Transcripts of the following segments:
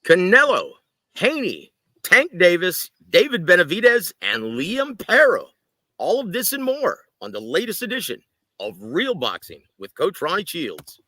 Canelo, Haney, Tank Davis, David Benavidez, and Liam Perro. All of this and more on the latest edition of Real Boxing with Coach Ronnie Shields.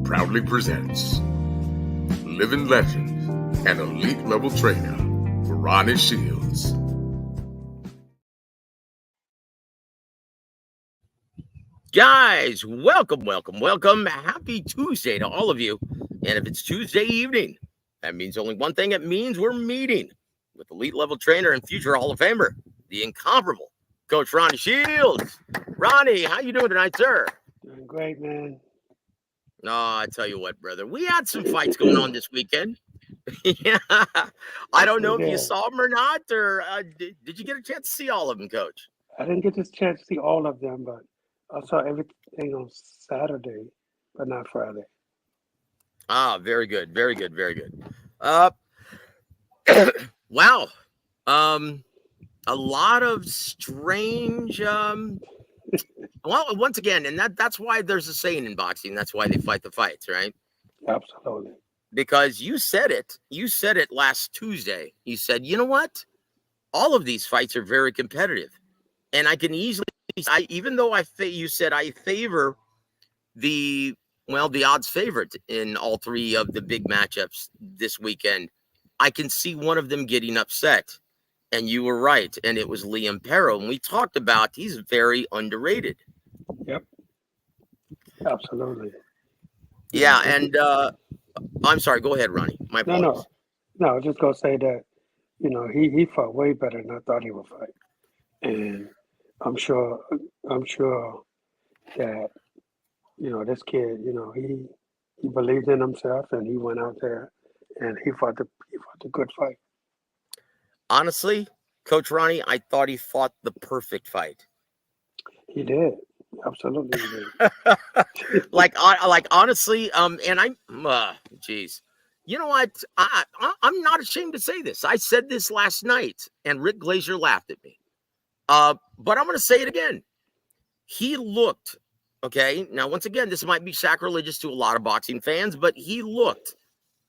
Proudly presents living legend and elite level trainer Ronnie Shields. Guys, welcome. Happy Tuesday to all of you. And if it's Tuesday evening, that means only one thing. It means we're meeting with elite level trainer and future Hall of Famer, the incomparable Coach Ronnie Shields. Ronnie, how you doing tonight, sir? Doing great, man. No, I tell you what, brother, we had some fights going on this weekend. Yeah, I don't know if you saw them or not, or did you get a chance to see all of them, Coach? I didn't get this chance to see all of them, but I saw everything on Saturday, but not Friday. Ah, very good. Wow. A lot of strange well, once again, and that's why there's a saying in boxing. That's why they fight the fights, right? Absolutely. Because you said it last Tuesday. You said, you know what? All of these fights are very competitive. And I can easily, even though you said I favor the odds favorite in all three of the big matchups this weekend, I can see one of them getting upset. And you were right. And it was Liam Perro. And we talked about he's very underrated. Yep. Absolutely. Yeah. And I'm sorry. Go ahead, Ronnie. My apologies. No, I was just going to say that, he fought way better than I thought he would fight. And I'm sure that, this kid, he believed in himself and he went out there and he fought a good fight. Honestly, Coach Ronnie, I thought he fought the perfect fight. He did. Absolutely he did. Honestly, and geez. You know what? I'm not ashamed to say this. I said this last night, and Rick Glazier laughed at me. But I'm going to say it again. He looked, okay, now once again, this might be sacrilegious to a lot of boxing fans, but he looked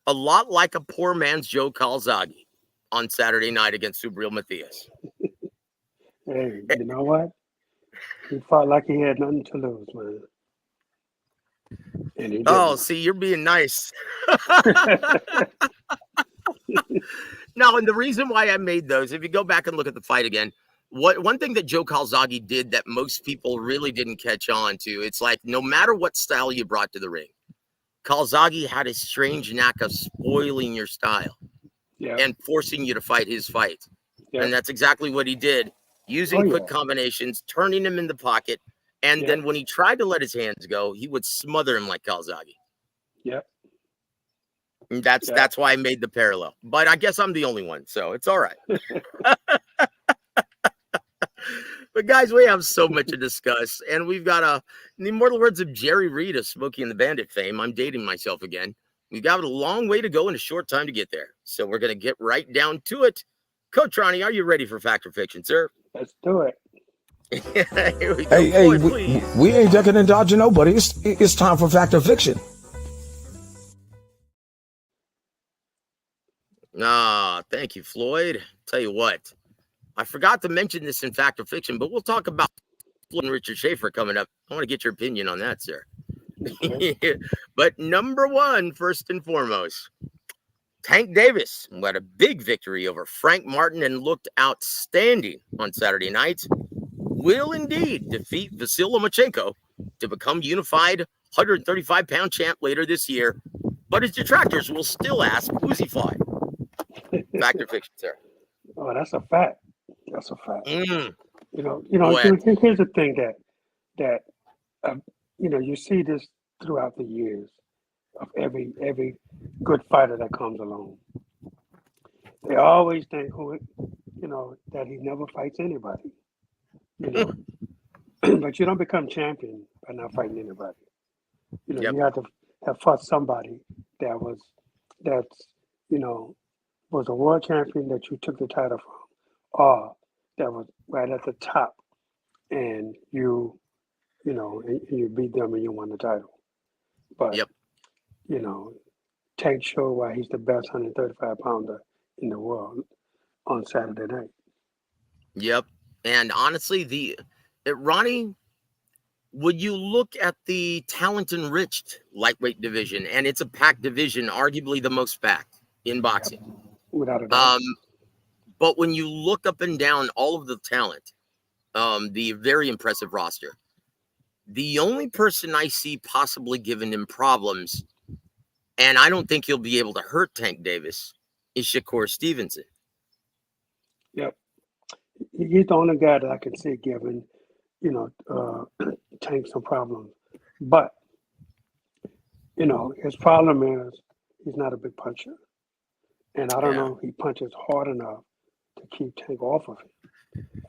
a lot like a poor man's Joe Calzaghe on Saturday night against Subriel Matthias. Hey, you know what? He fought like he had nothing to lose, man. And he didn't. See, you're being nice. No, and the reason why I made those, if you go back and look at the fight again, one thing that Joe Calzaghe did that most people really didn't catch on to, it's like no matter what style you brought to the ring, Calzaghe had a strange knack of spoiling your style. Yeah. And forcing you to fight his fight. Yeah. And that's exactly what he did, using quick combinations, turning him in the pocket. And then when he tried to let his hands go, he would smother him like Calzaghe. Yeah. And that's why I made the parallel. But I guess I'm the only one, so it's all right. But guys, we have so much to discuss. And we've got in the immortal words of Jerry Reed of Smokey and the Bandit fame, I'm dating myself again. We've got a long way to go and a short time to get there. So we're going to get right down to it. Coach Ronnie, are you ready for Fact or Fiction, sir? Let's do it. Here we go. We ain't ducking and dodging nobody. It's time for Fact or Fiction. Thank you, Floyd. Tell you what, I forgot to mention this in Fact or Fiction, but we'll talk about Richard Schaefer coming up. I want to get your opinion on that, sir. Okay. But number one, first and foremost, Tank Davis had a big victory over Frank Martin and looked outstanding on Saturday night. Will indeed defeat Vasyl Lomachenko to become unified 135-pound champ later this year. But his detractors will still ask, who's he fight? Fact or fiction, sir? Oh, that's a fact. That's a fact. Mm. Here's the thing that you see this throughout the years of every good fighter that comes along. They always think that he never fights anybody. But you don't become champion by not fighting anybody. Yep. You have to have fought somebody that was a world champion that you took the title from, or that was right at the top, and you beat them and you won the title. But Yep. Tank showed why he's the best 135-pounder in the world on Saturday night. Yep. And honestly, Ronnie, would you look at the talent-enriched lightweight division, and it's a packed division, arguably the most packed in boxing. Without a doubt. But when you look up and down all of the talent, the very impressive roster, the only person I see possibly giving him problems, and I don't think he'll be able to hurt Tank Davis, is Shakur Stevenson. Yep. He's the only guy that I can see giving, Tank some problems. But, his problem is he's not a big puncher. And I don't know if he punches hard enough to keep Tank off of him.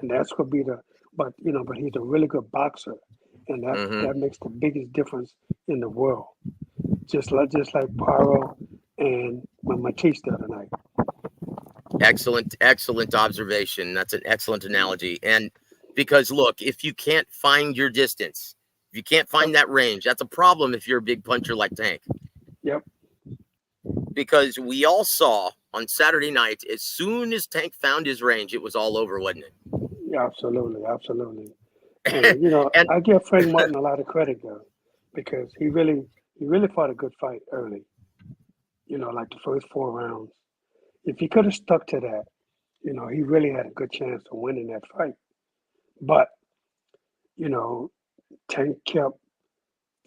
And that's going to be but he's a really good boxer. And that makes the biggest difference in the world. Just like Paro and Matisse the other night. Excellent observation. That's an excellent analogy. And because, look, if you can't find your distance, if you can't find that range, that's a problem if you're a big puncher like Tank. Yep. Because we all saw on Saturday night, as soon as Tank found his range, it was all over, wasn't it? Yeah, absolutely. And, I give Frank Martin a lot of credit, though, because he really fought a good fight early. Like the first 4 rounds. If he could have stuck to that, he really had a good chance of winning that fight. But, Tank kept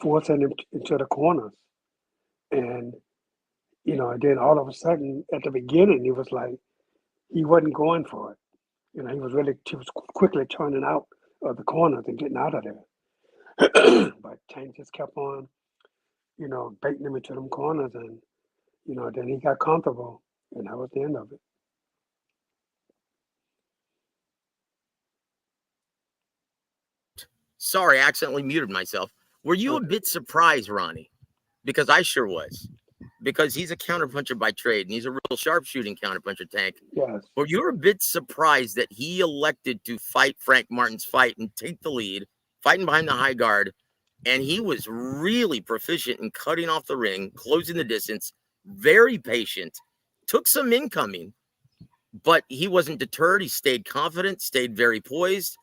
forcing him into the corners. And, then all of a sudden, at the beginning, it was like he wasn't going for it. He was quickly turning out of the corners and getting out of there. But Tank just kept on, baiting him into them corners. And, then he got comfortable. And that was the end of it. Sorry, I accidentally muted myself. Were you a bit surprised, Ronnie? Because I sure was. Because he's a counterpuncher by trade, and he's a real sharpshooting counterpuncher, Tank. Yes. Were you a bit surprised that he elected to fight Frank Martin's fight and take the lead, fighting behind the high guard, and he was really proficient in cutting off the ring, closing the distance, very patient, took some incoming, but he wasn't deterred. He stayed confident, stayed very poised,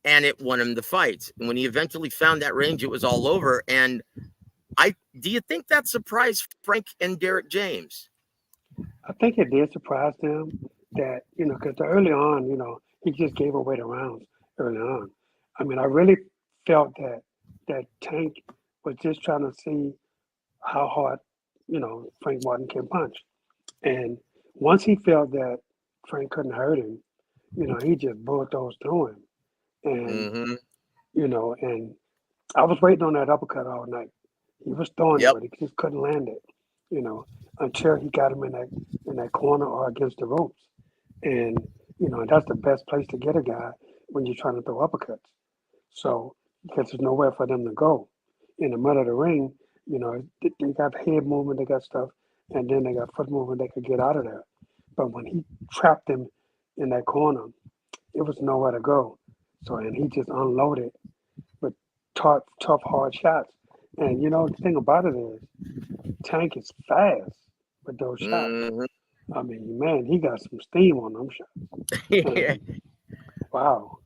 and it won him the fight. And when he eventually found that range, it was all over. And do you think that surprised Frank and Derek James? I think it did surprise them that, because early on, he just gave away the rounds early on. I mean, I really felt that Tank was just trying to see how hard, Frank Martin can punch. And once he felt that Frank couldn't hurt him, he just bulldozed through him. And, and I was waiting on that uppercut all night. He was throwing it, but he just couldn't land it, until he got him in that corner or against the ropes. And, and that's the best place to get a guy when you're trying to throw uppercuts. So, because there's nowhere for them to go. In the middle of the ring, they got head movement, they got stuff, and then they got foot movement, they could get out of there. But when he trapped him in that corner, it was nowhere to go. So, and he just unloaded with tough, hard shots. And, the thing about it is, Tank is fast with those shots. I mean, man, he got some steam on them shots. And wow,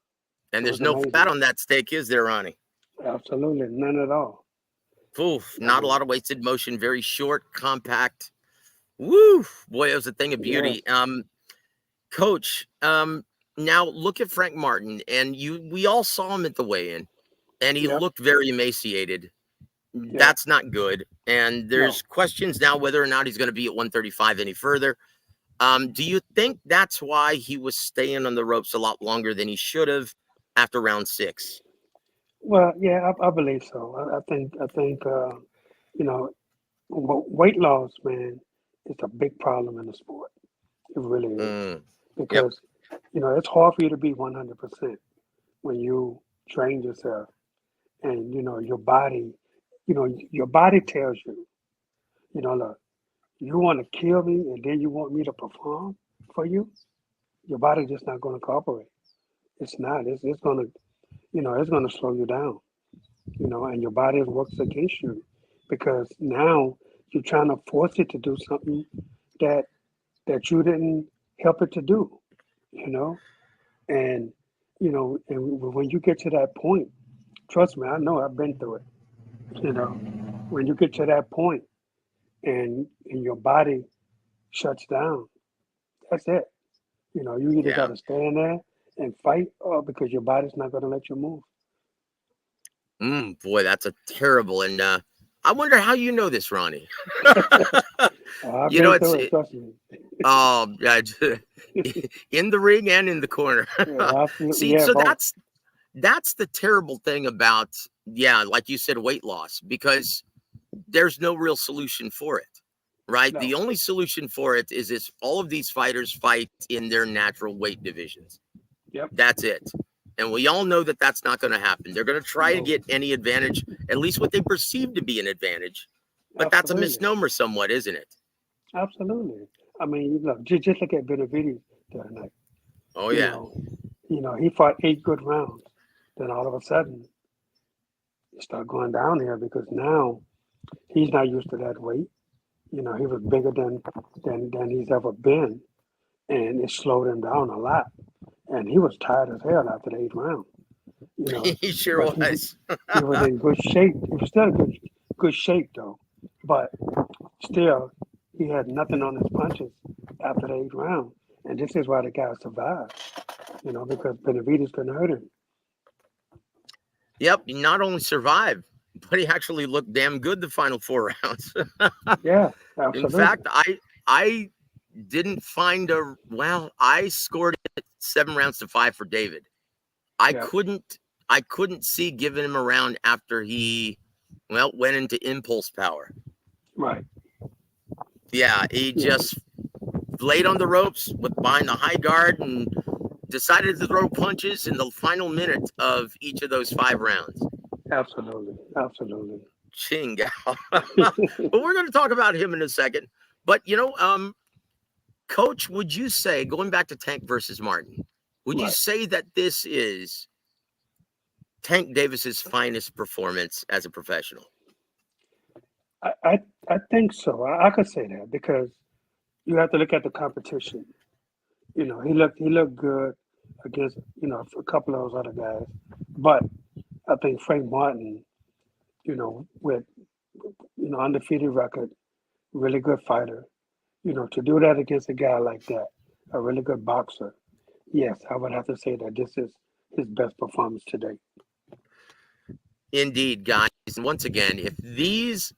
And it there's was no fat amazing. on that steak, is there, Ronnie? Absolutely, none at all. Oof, I not a mean, lot of wasted motion, very short, compact. Woo, boy, it was a thing of yes, beauty. Coach, now look at Frank Martin, and we all saw him at the weigh-in, and he yep, looked very emaciated. yep. That's not good. And No. there's questions now whether or not he's going to be at 135 any further. Do you think that's why he was staying on the ropes a lot longer than he should have after round 6? Well, yeah, I believe so. I think, you know, weight loss, man, is a big problem in the sport. It really is Mm, yep. because it's hard for you to be 100% when you train yourself, and your body tells you, look, you want to kill me, and then you want me to perform for you. Your body just not going to cooperate. It's not. It's going to, it's going to slow you down. And your body works against you because now you're trying to force it to do something that you didn't help it to do, you know, and when you get to that point, trust me, I know I've been through it. You know, when you get to that point and your body shuts down, that's it. You either got Yeah. to stand there and fight, or because your body's not going to let you move. Boy, that's a terrible. And I wonder how you know this, Ronnie. I've You know, been through it. Trust me. yeah, in the ring and in the corner. Yeah, absolutely. See, Yeah, so both. that's the terrible thing about, yeah, like you said, weight loss, because there's no real solution for it, right? The No. only solution for it is if all of these fighters fight in their natural weight divisions. Yep. That's it. And we all know that that's not going to happen. They're going to try to No. get any advantage, at least what they perceive to be an advantage. But that's a Absolutely. misnomer somewhat, isn't it? Absolutely. I mean, look, just look at Benavidez the other night. Oh, You yeah. know, he fought 8 good rounds. Then all of a sudden, it started going down here because now he's not used to that weight. He was bigger than he's ever been, and it slowed him down a lot. And he was tired as hell after the 8th round. You know, He sure but was. he was in good shape. He was still in good shape though, but still he had nothing on his punches after the 8th round. And this is why the guy survived. Because Benavidez couldn't hurt him. Yep. He not only survived, but he actually looked damn good the final 4 rounds. Yeah, In absolutely. fact, I didn't find I scored it 7 rounds to 5 for David. I Yeah, couldn't I couldn't see giving him a round after he went into impulse power. right. Yeah, he Yeah, just laid on the ropes with behind the high guard and decided to throw punches in the final minute of each of those 5 rounds. absolutely. Absolutely. Chinga. But we're going to talk about him in a second. But Coach, would you say, going back to Tank versus Martin, would you Right. say that this is Tank Davis's finest performance as a professional? I think so. I could say that because you have to look at the competition. He looked good against a couple of those other guys, but I think Frank Martin, with undefeated record, really good fighter. To do that against a guy like that, a really good boxer, yes, I would have to say that this is his best performance today. Indeed, guys. And once again, if these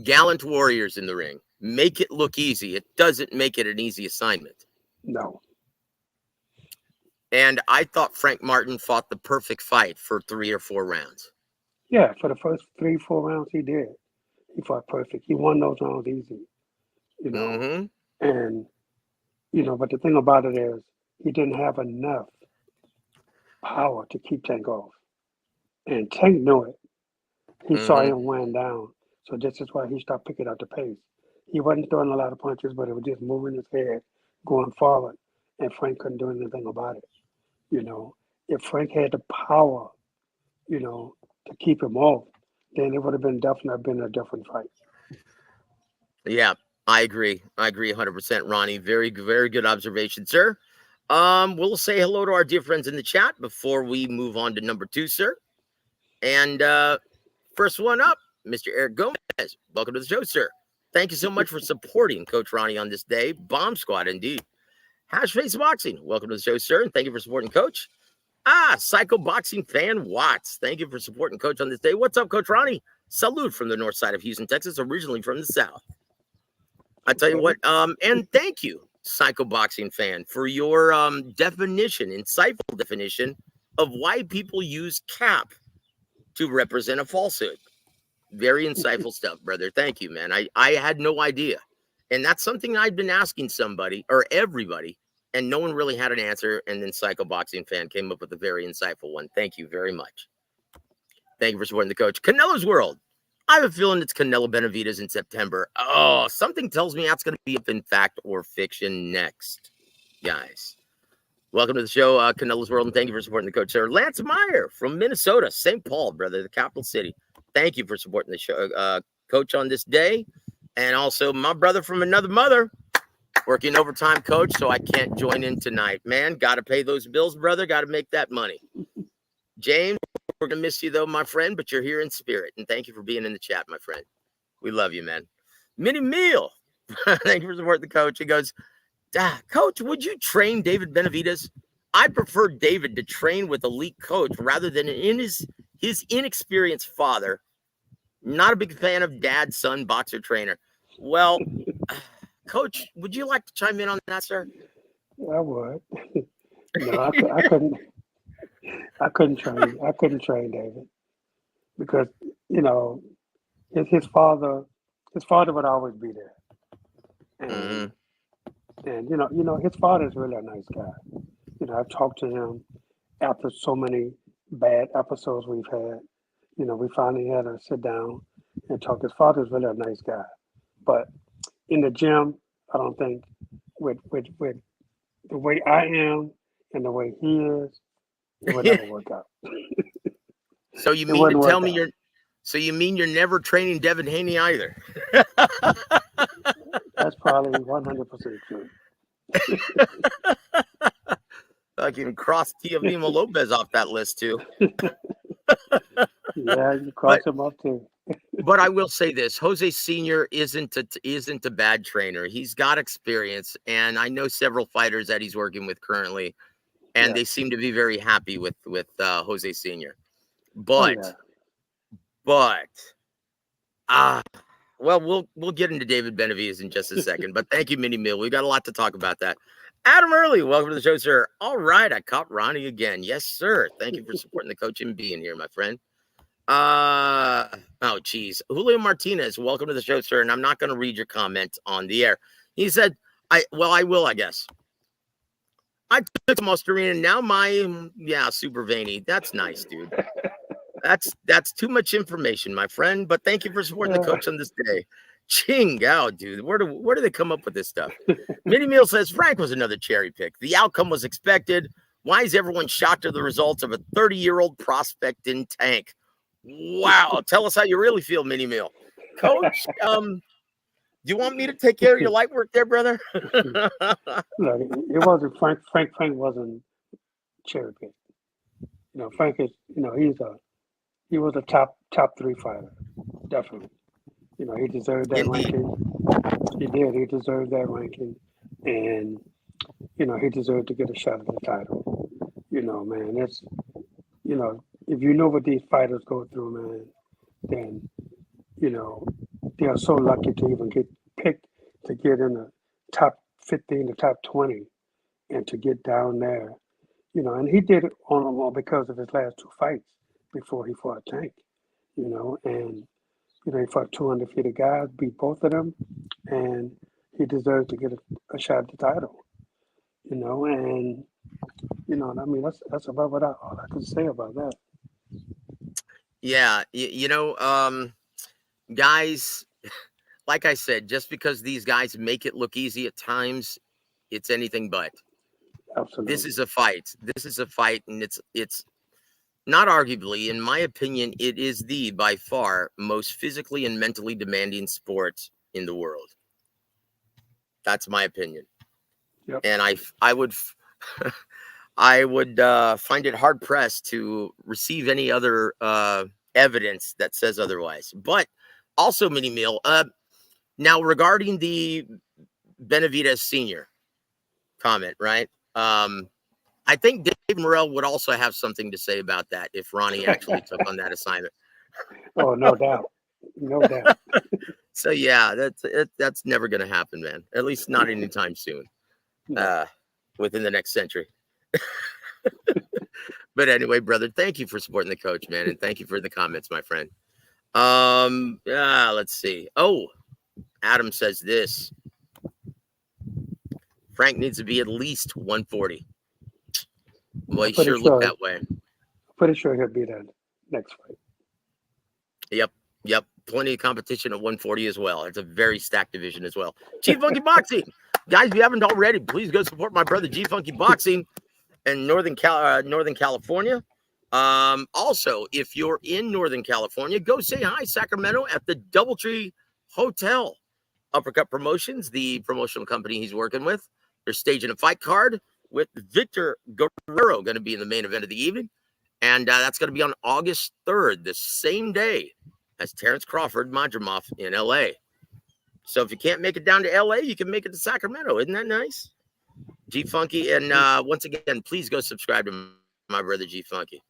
gallant warriors in the ring make it look easy, it doesn't make it an easy assignment. No, And I thought Frank Martin fought the perfect fight for 3 or 4 rounds. yeah, for the first 3, 4 rounds he did. He fought perfect. He won those rounds easy, you know. Mm-hmm. And but the thing about it is he didn't have enough power to keep Tank off, and Tank knew it. He saw Mm-hmm. him wearing down, so this is why he started picking up the pace. He wasn't throwing a lot of punches, but it was just moving his head, going forward, and Frank couldn't do anything about it. You know, if Frank had the power, to keep him off, then it would have been definitely been a different fight. Yeah. I agree. I agree 100%, Ronnie. Very, very good observation, sir. We'll say hello to our dear friends in the chat before we move on to number 2, sir. And first one up, Mr. Eric Gomez. Welcome to the show, sir. Thank you so much for supporting Coach Ronnie on this day. Bomb squad, indeed. Hashface Boxing. Welcome to the show, sir. And thank you for supporting Coach. Psycho Boxing Fan Watts. Thank you for supporting Coach on this day. What's up, Coach Ronnie? Salute from the north side of Houston, Texas, originally from the south. I tell you what, and thank you, Psycho Boxing Fan, for your insightful definition of why people use cap to represent a falsehood. Very insightful stuff, brother. Thank you, man. I had no idea. And that's something I'd been asking somebody or everybody, and no one really had an answer. And then Psycho Boxing Fan came up with a very insightful one. Thank you very much. Thank you for supporting the coach. Canelo's World. I have a feeling it's Canelo Benavidez in September. Oh, something tells me that's going to be up in fact or fiction next, guys. Welcome to the show, Canelo's World, and thank you for supporting the coach, sir. Lance Meyer from Minnesota, St. Paul, brother, the capital city. Thank you for supporting the show, coach, on this day. And also my brother from another mother, working overtime, coach, so I can't join in tonight. Man, got to pay those bills, brother. Got to make that money. James, we're going to miss you, though, my friend, but you're here in spirit. And thank you for being in the chat, my friend. We love you, man. Mini Meal. Thank you for supporting the coach. He goes, Coach, would you train David Benavidez? I prefer David to train with elite coach rather than in his inexperienced father. Not a big fan of dad, son, boxer trainer. Well, Coach, would you like to chime in on that, sir? I would. No, I couldn't. I couldn't train David because his father would always be there, and his father is really a nice guy. I've talked to him after so many bad episodes we've had. We finally had to sit down and talk. His father is really a nice guy, but in the gym, I don't think with the way I am and the way he is, it would never work out. So you mean to tell me you're never training Devin Haney either? That's probably 100% true. I can cross Teofimo Lopez off that list too. Yeah, you cross him off too. But I will say this: Jose Sr. isn't a bad trainer. He's got experience, and I know several fighters that he's working with currently, and they seem to be very happy with Jose Sr. But we'll get into David Benavidez in just a second. But thank you, Mini Mill. We got a lot to talk about that. Adam Early, welcome to the show, sir. All right, I caught Ronnie again. Yes, sir. Thank you for supporting the coach and being here, my friend. Julio Martinez, welcome to the show, sir. And I'm not going to read your comment on the air. He said, I will, I guess. I took some Australian, now super veiny. That's nice, dude. That's too much information, my friend. But thank you for supporting the coach on this day. Ching Gao, dude. Where do they come up with this stuff? Mini Meal says Frank was another cherry pick. The outcome was expected. Why is everyone shocked at the results of a 30-year-old prospect in Tank? Wow. Tell us how you really feel, Mini Meal. Coach, do you want me to take care of your light work there, brother? Look, it wasn't Frank. Frank wasn't cherry pick. Frank is. He was a top 3 fighter, definitely. He deserved that ranking. He did. He deserved that ranking, and he deserved to get a shot at the title. Man, it's if you know what these fighters go through, man, then they are so lucky to even get picked to get in the top 15, the top 20, and to get down there. And he did it on because of his last 2 fights before he fought Tank. And he fought 200 guys, beat both of them, and he deserves to get a shot at the title. And that's about all I can say about that. Yeah, guys, like I said, just because these guys make it look easy at times, it's anything but. Absolutely. This is a fight. And it's not arguably, in my opinion, it is the by far most physically and mentally demanding sport in the world. That's my opinion. Yep. And I would I would find it hard pressed to receive any other evidence that says otherwise. But also, Mini Meal. Now regarding the Benavidez Senior comment, right? I think Dave Morrell would also have something to say about that if Ronnie actually took on that assignment. Oh, no doubt. No doubt. So yeah, that's never going to happen, man. At least not anytime soon. Within the next century. But anyway, brother, thank you for supporting the coach, man, and thank you for the comments, my friend. Let's see. Oh, Adam says this. Frank needs to be at least 140. Well, he sure looked that way. Pretty sure he'll be there next fight. Yep. Plenty of competition at 140 as well. It's a very stacked division as well. G Funky Boxing. Guys, if you haven't already, please go support my brother G Funky Boxing in Northern California. Also, if you're in Northern California, go say hi, Sacramento, at the DoubleTree Hotel. Uppercut Promotions, the promotional company he's working with. They're staging a fight card with Victor Guerrero, going to be in the main event of the evening. And that's going to be on August 3rd, the same day as Terrence Crawford Madrimov in LA. So if you can't make it down to LA, you can make it to Sacramento. Isn't that nice? G Funky. And once again, please go subscribe to my brother G Funky.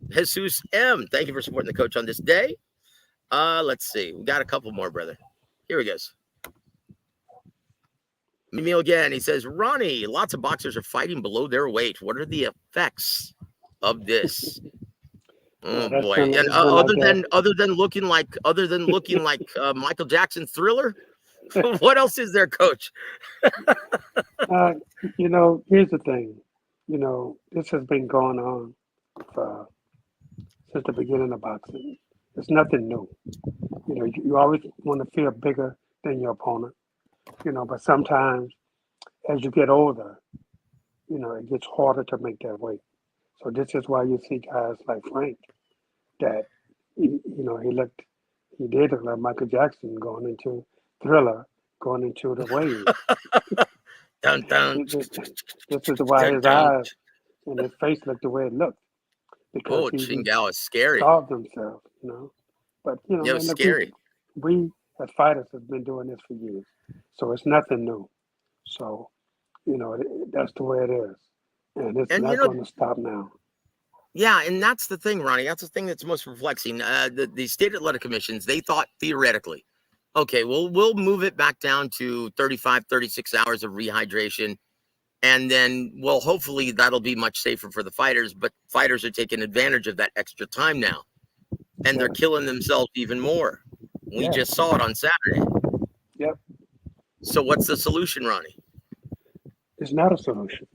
Jesus M, thank you for supporting the coach on this day. Let's see. We got a couple more, brother. Here he goes. Meal again. He says, Ronnie, lots of boxers are fighting below their weight. What are the effects of this? Oh boy! And other than looking like Michael Jackson's Thriller, what else is there, Coach? Here's the thing. This has been going on since the beginning of boxing. It's nothing new. You always want to feel bigger than your opponent. But sometimes as you get older, it gets harder to make that weight. So this is why you see guys like Frank that, he did look like Michael Jackson going into Thriller, going into the wave. Dun, dun. This is why his eyes and his face looked the way it looked. Because Chingao is scary. Starved himself, But, it was scary. We as fighters have been doing this for years. So it's nothing new. So, that's the way it is. And it's not going to stop now. Yeah, and that's the thing, Ronnie. That's the thing that's most perplexing. The state athletic commissions, they thought theoretically, okay, well, we'll move it back down to 35, 36 hours of rehydration. And then, well, hopefully that'll be much safer for the fighters. But fighters are taking advantage of that extra time now. And they're killing themselves even more. We just saw it on Saturday. Yep. So what's the solution, Ronnie? It's not a solution.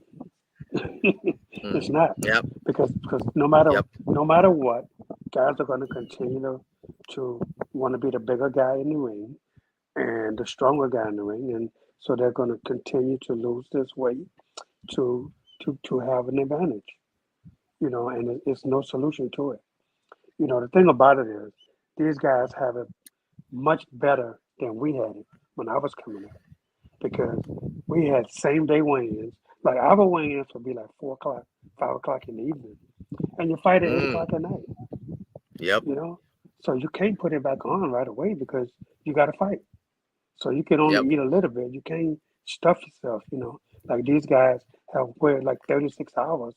It's not. Yep. Because no matter what, guys are going to continue to want to be the bigger guy in the ring and the stronger guy in the ring, and so they're going to continue to lose this weight to have an advantage. And it's no solution to it. The thing about it is these guys have it much better than we had it when I was coming up, because we had same day weigh-ins. Like our weigh-ins would be like 4 o'clock, 5 o'clock in the evening, and you fight at 8 o'clock at night. Yep. So you can't put it back on right away because you got to fight. So you can only eat a little bit. You can't stuff yourself. Like these guys have waited like 36 hours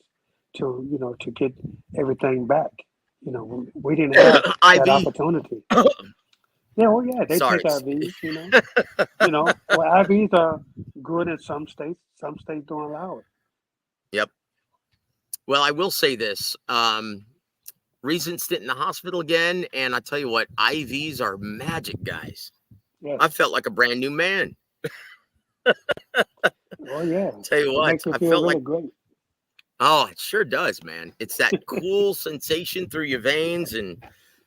to get everything back. We didn't have that opportunity. They take IVs, Well, IVs are good in some states. Some states don't allow it. Yep. Well, I will say this. Recent stint in the hospital again, and I tell you what, IVs are magic, guys. Yes. I felt like a brand new man. Oh, yeah. Tell you what, I felt really like great. Oh, it sure does, man. It's that cool sensation through your veins, and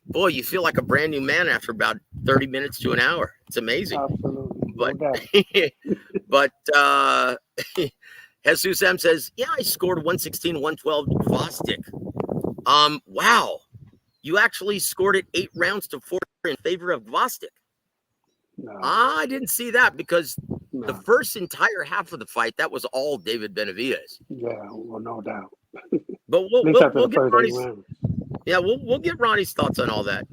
boy, you feel like a brand new man after about 30 minutes to an hour. It's amazing. Absolutely. But Jesus M says, yeah, I scored 116, 112 Gvozdyk. Wow. You actually scored it 8 rounds to 4 in favor of Gvozdyk. No, I didn't see that because the no. first entire half of the fight, that was all David Benavidez. Yeah, well, no doubt. But At least after we'll the get first 8 Ronnie's rounds. we'll get Ronnie's thoughts on all that.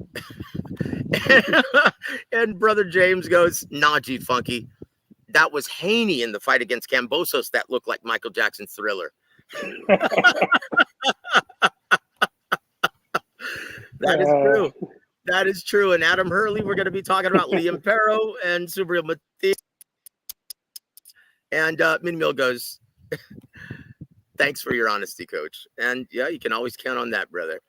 And brother James goes, nah, G Funky. That was Haney in the fight against Kambosos that looked like Michael Jackson's Thriller. That is Uh, true. That is true. And Adam Hurley, we're going to be talking about Liam Perro and Subriel Mati. And Min Mill goes, thanks for your honesty, coach. And yeah, you can always count on that, brother.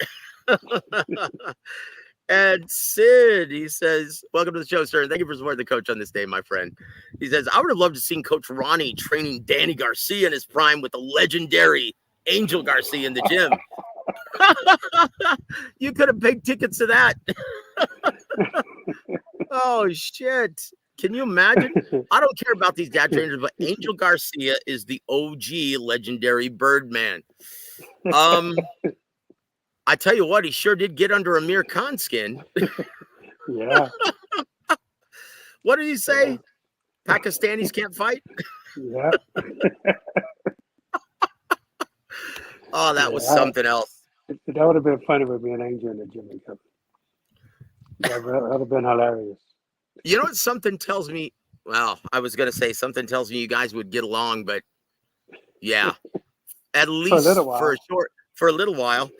And Sid, he says, welcome to the show, sir. Thank you for supporting the coach on this day, my friend. He says, I would have loved to see Coach Ronnie training Danny Garcia in his prime with the legendary Angel Garcia in the gym. You could have paid tickets to that. Oh, shit. Can you imagine? I don't care about these dad trainers, but Angel Garcia is the OG legendary Birdman. I tell you what, he sure did get under Amir Khan's skin. yeah. What did he say? Yeah. Pakistanis can't fight? Yeah. Oh, that was something else. That would have been funny with me and Angel in the gym together. That would have been hilarious. You know what something tells me? Well, I was going to say something tells me you guys would get along, but yeah, at least for a little while.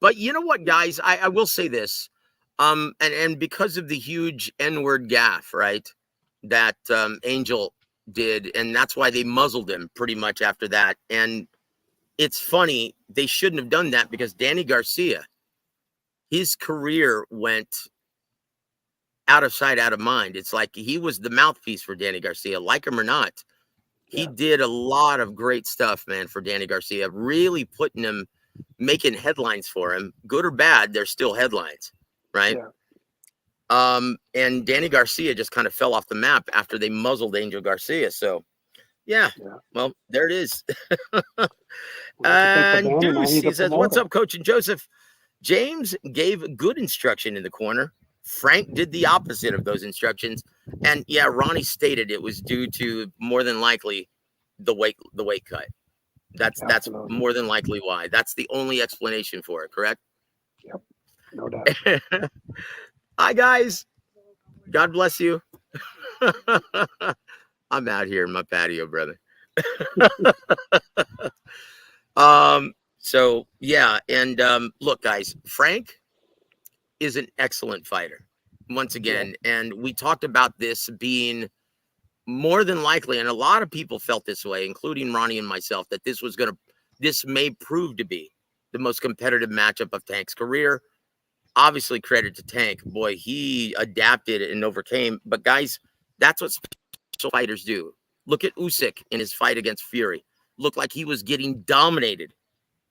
But you know what, guys? I will say this. And because of the huge N-word gaffe, right, that Angel did, and that's why they muzzled him pretty much after that. And it's funny, they shouldn't have done that because Danny Garcia, his career went out of sight, out of mind. It's like he was the mouthpiece for Danny Garcia, like him or not. He did a lot of great stuff, man, for Danny Garcia, really putting him, making headlines for him, good or bad, they're still headlines, right? Yeah. And Danny Garcia just kind of fell off the map after they muzzled Angel Garcia. So, yeah. Well, there it is. And Deuce, he says, what's up, Coach and Joseph? James gave good instruction in the corner. Frank did the opposite of those instructions. And yeah, Ronnie stated it was due to more than likely the weight cut. That's more than likely why. That's the only explanation for it, correct? Yep. No doubt. Hi, guys. God bless you. I'm out here in my patio, brother. So yeah, and look, guys, Frank is an excellent fighter once again. And we talked about this being more than likely, and a lot of people felt this way, including Ronnie and myself, that this may prove to be the most competitive matchup of Tank's career. Obviously, credit to Tank. Boy, he adapted and overcame. But guys, that's what special fighters do. Look at Usyk in his fight against Fury. Looked like he was getting dominated.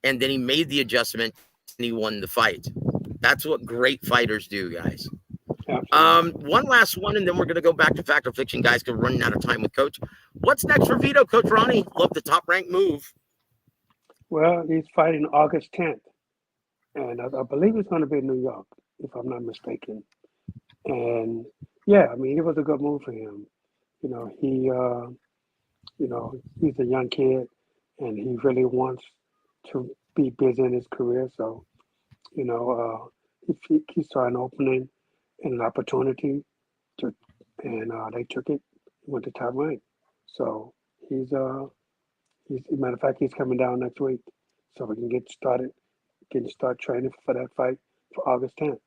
And then he made the adjustment and he won the fight. That's what great fighters do, guys. One last one, and then we're going to go back to Fact or Fiction, guys, because we're running out of time with Coach. What's next for Vito, Coach Ronnie? Love the top rank move. Well, he's fighting August 10th. And I believe it's going to be in New York, if I'm not mistaken. And yeah, I mean, it was a good move for him. You know, he's a young kid and he really wants to be busy in his career. So, he saw an opening and an opportunity and they took it, went to top rank. So he's as a matter of fact, he's coming down next week. So we can start training for that fight for August 10th.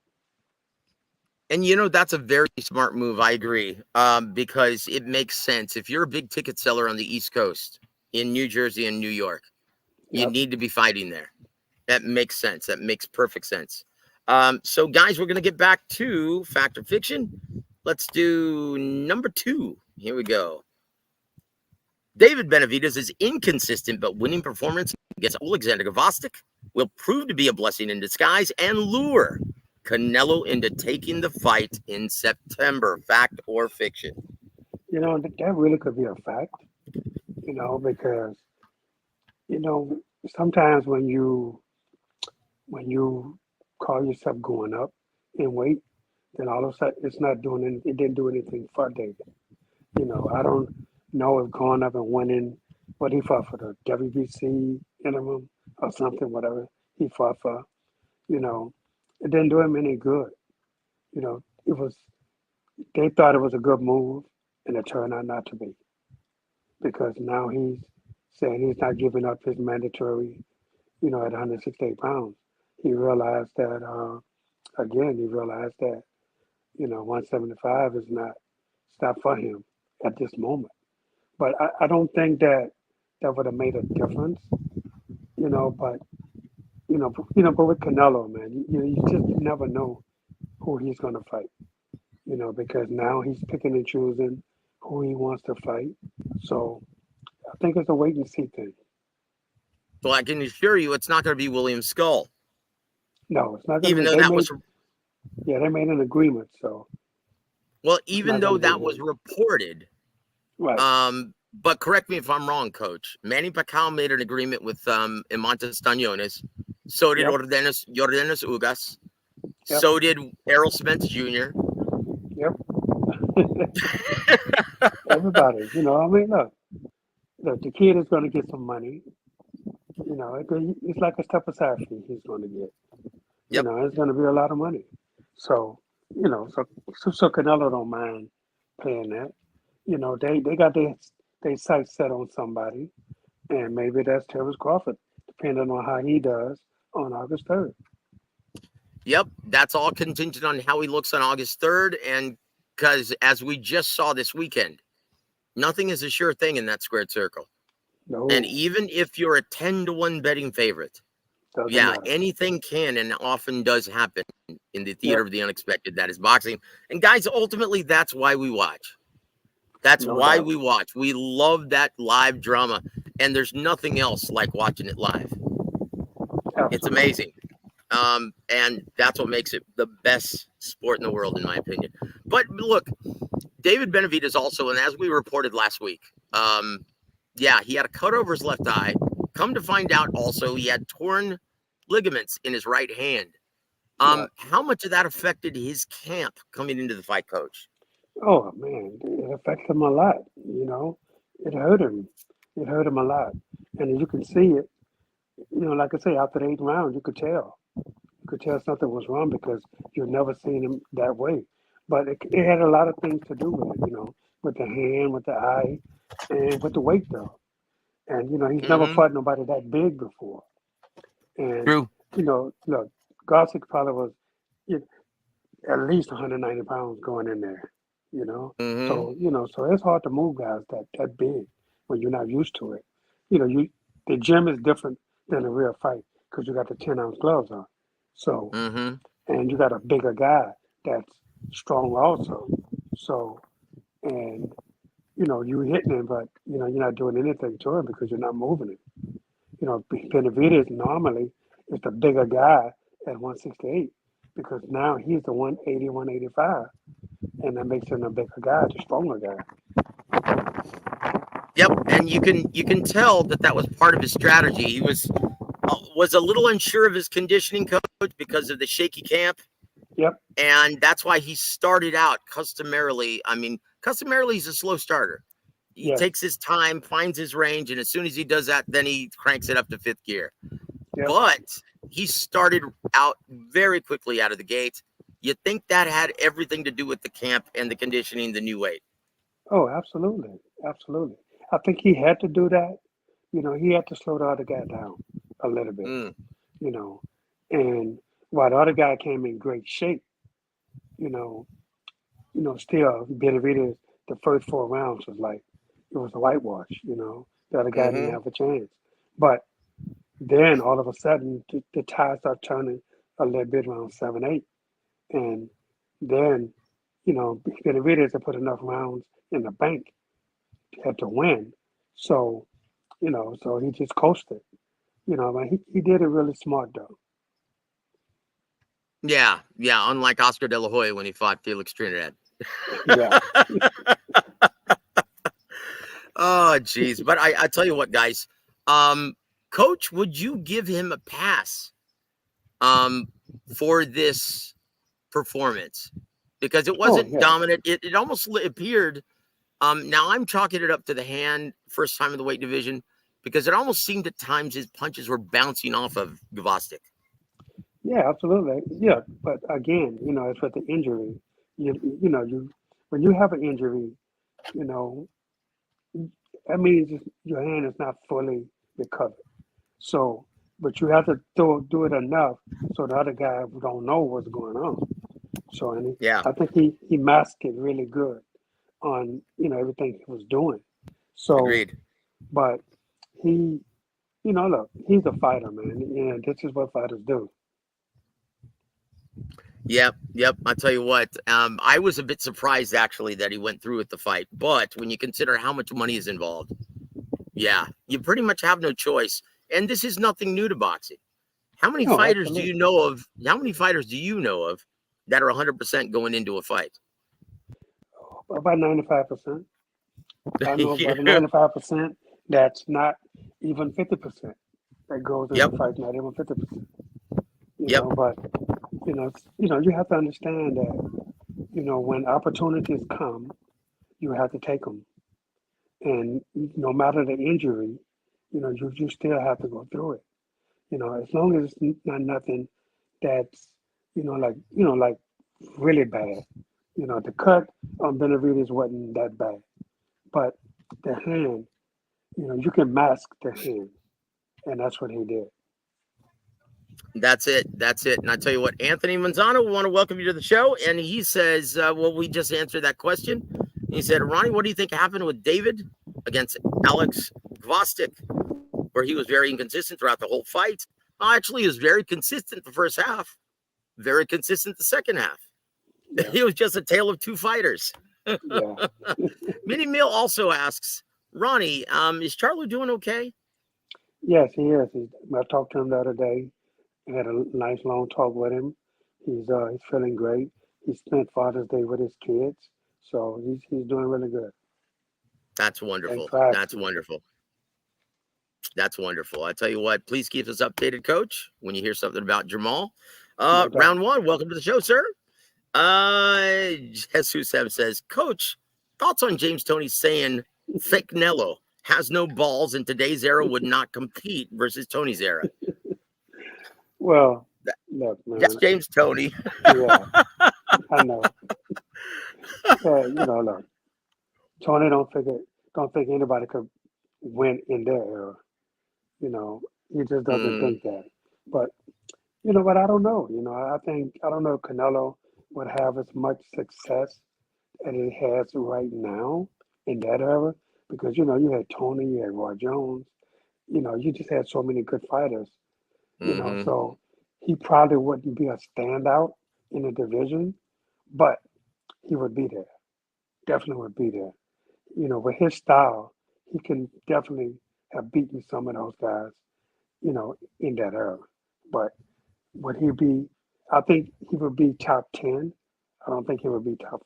And that's a very smart move. I agree. Because it makes sense. If you're a big ticket seller on the East Coast in New Jersey and New York, you need to be fighting there. That makes sense. That makes perfect sense. So guys, we're going to get back to Fact or Fiction. Let's do number 2. Here we go. David Benavidez is inconsistent, but winning performance against Alexander Gvozdyk will prove to be a blessing in disguise and lure Canelo into taking the fight in September. Fact or fiction? That really could be a fact, because, sometimes when you call yourself going up in weight, then all of a sudden it's not doing anything. It didn't do anything for David. I don't know if going up and winning what he fought for, the WBC interim or something, whatever he fought for. It didn't do him any good. It was they thought it was a good move, and it turned out not to be because now he's saying he's not giving up his mandatory, at 168 pounds. He realized that again. He realized that 175 is not for him at this moment. But I don't think that would have made a difference, But but with Canelo, man, you just never know who he's going to fight, because now he's picking and choosing who he wants to fight. So I think it's a wait and see thing. So I can assure you, it's not going to be William Skull, No, it's not going to even be. though that was They made an agreement. So well, it's even not though going to be that was him. reported. Right. But correct me if I'm wrong, Coach. Manny Pacquiao made an agreement with Imantas Staniones. So did Yep. Yordenis Ugas. Yep. So did Errol Spence Jr. Yep. Everybody. I mean, look, the kid is going to get some money. It's like a step aside fee he's going to get. Yep. It's going to be a lot of money. So, so Canelo don't mind paying that. They got their sights set on somebody, and maybe that's Terrence Crawford, depending on how he does on August 3rd. Yep, that's all contingent on how he looks on August 3rd. And because as we just saw this weekend, nothing is a sure thing in that squared circle. No, And even if you're a 10-1 betting favorite, doesn't yeah, matter. anything can and often does happen in the theater Yep. of the unexpected. That is boxing. And guys, ultimately, that's why we watch. That's No why doubt. we watch. We love that live drama. And there's nothing else like watching it live. Absolutely. It's amazing. And that's what makes it the best sport in the world, in my opinion. But look, David Benavidez also, and as we reported last week, he had a cut over his left eye. Come to find out, also, he had torn ligaments in his right hand. Right. How much of that affected his camp coming into the fight, Coach? Oh man, it affects him a lot. It hurt him. It hurt him a lot, and you can see it. Like I say, after the 8th round, you could tell. You could tell something was wrong because you've never seen him that way. But it had a lot of things to do with it. With the hand, with the eye, and with the weight though. And he's never fought nobody that big before. And True. look, Garcic probably was at least 190 pounds going in there. So so it's hard to move guys that big when you're not used to it. The gym is different than a real fight because you got the 10-ounce gloves on. So and you got a bigger guy that's strong also. So and you hitting him, but you're not doing anything to him because you're not moving him. Benavidez normally is the bigger guy at 168 because now he's the 180, 185, and that makes him a bigger guy, the stronger guy. Yep, and you can tell that was part of his strategy. He was a little unsure of his conditioning, Coach, because of the shaky camp. Yep. And that's why he started out customarily. I mean, customarily he's a slow starter. He takes his time, finds his range, and as soon as he does that, then he cranks it up to 5th gear. Yep. But he started out very quickly out of the gate. You think that had everything to do with the camp and the conditioning, the new weight? Oh, absolutely. Absolutely. I think he had to do that. He had to slow the other guy down a little bit, and while the other guy came in great shape, still Benavidez, the first 4 rounds was like, it was a whitewash, the other guy didn't have a chance. But then all of a sudden, the tide started turning a little bit around 7, 8. And then, Benavidez had put enough rounds in the bank to win. So, so he just coasted. He did it really smart, though. Yeah. Unlike Oscar De La Hoya when he fought Felix Trinidad. Yeah. Oh, geez. But I tell you what, guys. Coach, would you give him a pass for this performance? because it Oh, wasn't yeah. dominant. It almost appeared. Now I'm chalking it up to the hand, first time in the weight division, because it almost seemed at times his punches were bouncing off of Gvozdyk. Yeah, absolutely. Yeah, but again, it's with the injury. You when you have an injury, you know, that means your hand is not fully recovered. So, but you have to do it enough so the other guy don't know what's going on. So, and Yeah, I think he masked it really good on everything he was doing. So, agreed. but he, look, he's a fighter, man. This is what fighters do. Yep. I tell you what, I was a bit surprised actually that he went through with the fight, but when you consider how much money is involved, yeah, you pretty much have no choice. And this is nothing new to boxing. How many No, fighters do absolutely. you know of? How many fighters do you know of that are 100% going into a fight? About 95%. I know about Yeah. 95% that's not even 50% that goes into Yep. fight, not even 50%. Yep. But you have to understand that when opportunities come, you have to take them, and no matter the injury, you still have to go through it. As long as it's not nothing that's like really bad. The cut on Benavidez wasn't that bad, but the hand, you can mask the hand, and that's what he did. That's it. That's it. And I tell you what, Anthony Manzano, we want to welcome you to the show. And he says, well, we just answered that question. He said, Ronnie, what do you think happened with David against Alex Gvozdyk, where he was very inconsistent throughout the whole fight? Actually, he was very consistent the first half, very consistent the second half. Yeah, He was just a tale of two fighters. yeah. Minnie Mill also asks, Ronnie, is Charlo doing okay? Yes, he is. I talked to him the other day. I had a nice long talk with him. He's feeling great. He spent Father's Day with his kids, so he's doing really good. That's Thanks wonderful. for That's asking. wonderful. That's wonderful. I tell you what, please keep us updated, Coach, when you hear something about Jamal. No doubt. Round one, welcome to the show, sir. Jesus says, Coach, thoughts on James Toney saying fake Canelo has no balls in today's era would not compete versus Tony's era. Well, That- look, That's man. James Toney. Yeah, I know. Look, Tony don't think anybody could win in their era. You know, he just doesn't Mm, think that. But but I don't know. I don't know if Canelo would have as much success as it has right now in that era because you had Tony, you had Roy Jones. You just had so many good fighters. mm-hmm. So he probably wouldn't be a standout in the division, but he would be there. Definitely would be there. With his style, he can definitely have beaten some of those guys, in that era. But would he be, I think he would be top 10. I don't think he would be top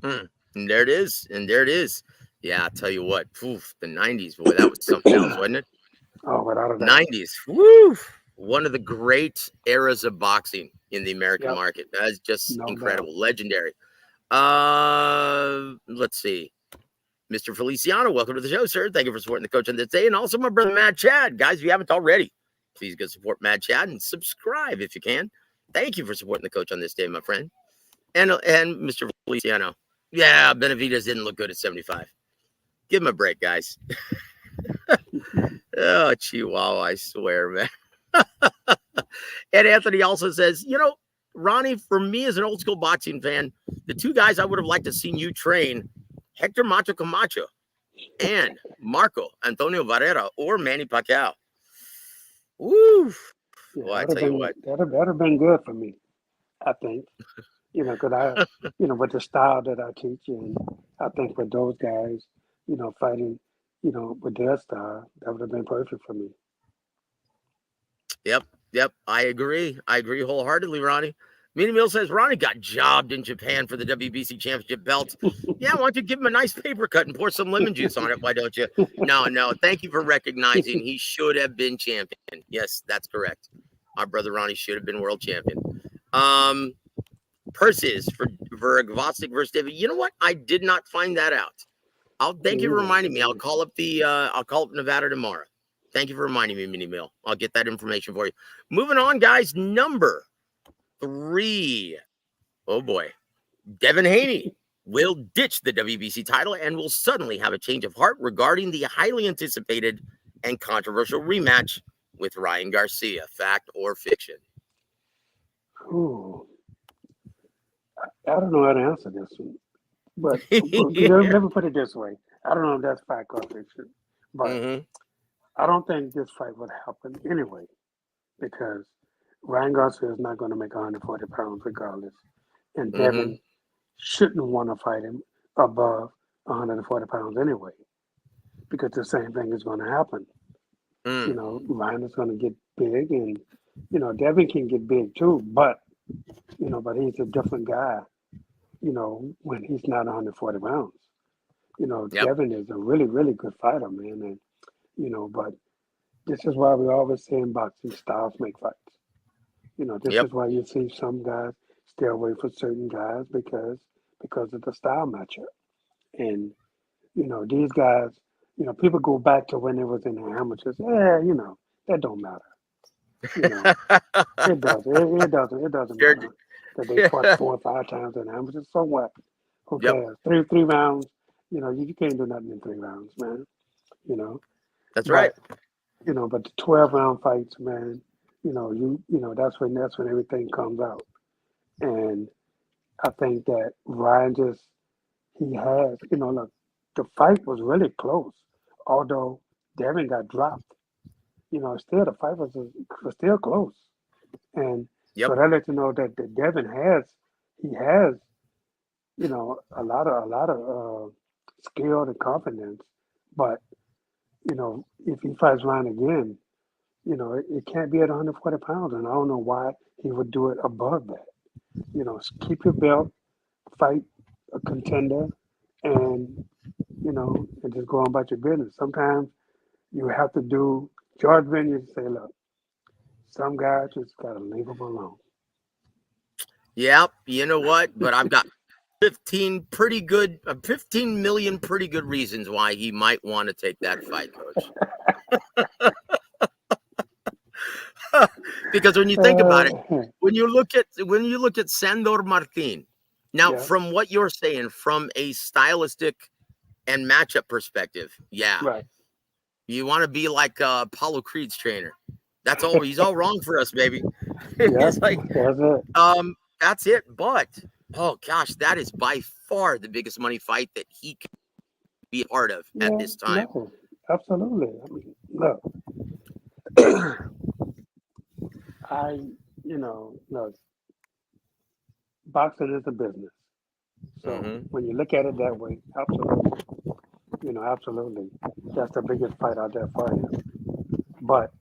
5. And there it is. And there it is. Yeah, I'll tell you what, the 90s, boy, that was something else, wasn't it? Oh, without a doubt. 90s. Woo! One of the great eras of boxing in the American Yep, market. That is just no doubt. incredible, legendary. Let's see. Mr. Feliciano, welcome to the show, sir. Thank you for supporting the coach on this day. And also my brother Mad Chad. Guys, if you haven't already, please go support Mad Chad and subscribe if you can. Thank you for supporting the coach on this day, my friend. And Mr. Feliciano. Yeah, Benavidez didn't look good at 75. Give him a break, guys. Oh, Chihuahua, I swear, man. And Anthony also says, Ronnie, for me as an old school boxing fan, the two guys I would have liked to seen you train, Hector Macho Camacho and Marco Antonio Barrera or Manny Pacquiao. Woo! Yeah, Well, I tell you what. that'd have been good for me, I think. Because with the style that I teach, and I think with those guys, fighting, with their style, that would have been perfect for me. Yep. I agree. Wholeheartedly, Ronnie. Minnie Mill says Ronnie got jobbed in Japan for the WBC championship belt. Yeah, why don't you give him a nice paper cut and pour some lemon juice on it? Why don't you? No. Thank you for recognizing he should have been champion. Yes, that's correct. Our brother Ronnie should have been world champion. purses for Gvozdyk versus David. You know what? I did not find that out. I'll thank you for reminding me. I'll call up Nevada tomorrow. Thank you for reminding me, Mini Mill. I'll get that information for you. Moving on, guys. Number 3. Oh boy. Devin Haney will ditch the WBC title and will suddenly have a change of heart regarding the highly anticipated and controversial rematch with Ryan Garcia. Fact or fiction? Ooh, I don't know how to answer this one, but let me put it this way: I don't know if that's fact or fiction, but I don't think this fight would happen anyway because Ryan Garcia is not going to make 140 pounds regardless, and Devin shouldn't want to fight him above 140 pounds anyway, because the same thing is going to happen. You know, Ryan is going to get big, and you know, Devin can get big too, but you know, but he's a different guy. You know, when he's not 140 pounds. You know, Devin is a really, really good fighter, man, and you know, but this is why we always say in boxing, styles make fights. You know, this is why you see some guys stay away from certain guys because of the style matchup. And, you know, these guys, you know, people go back to when they was in the amateurs. Yeah, you know, that don't matter. You know, it doesn't. It doesn't matter that they fought 4 or 5 times in the amateurs. So what? Who cares? Three rounds. You know, you can't do nothing in 3 rounds, man. You know. That's right. You know, but the 12-round fights, man. You know, that's when everything comes out. And I think that Ryan he has, you know, look, the fight was really close. Although Devin got dropped, you know, still the fight was still close. And so that lets you know that Devin has, you know, a lot of skill and confidence. But, you know, if he fights Ryan again, you know, it can't be at 140 pounds. And I don't know why he would do it above that. You know, keep your belt, fight a contender, and, you know, and just go on about your business. Sometimes you have to do, George Vineyard say, look, some guys just got to leave them alone. Yep. You know what? But I've got 15 million pretty good reasons why he might want to take that fight, Coach. Because when you think about it, when you look at Sandor Martin, now from what you're saying, from a stylistic and matchup perspective, right. You want to be like Apollo Creed's trainer. That's all. He's all wrong for us, baby. It's like that's it. But oh gosh, that is by far the biggest money fight that he can be a part of at this time. No, absolutely. I mean, look, look, boxing is a business. So when you look at it that way, absolutely. You know, absolutely. That's the biggest fight out there for him. But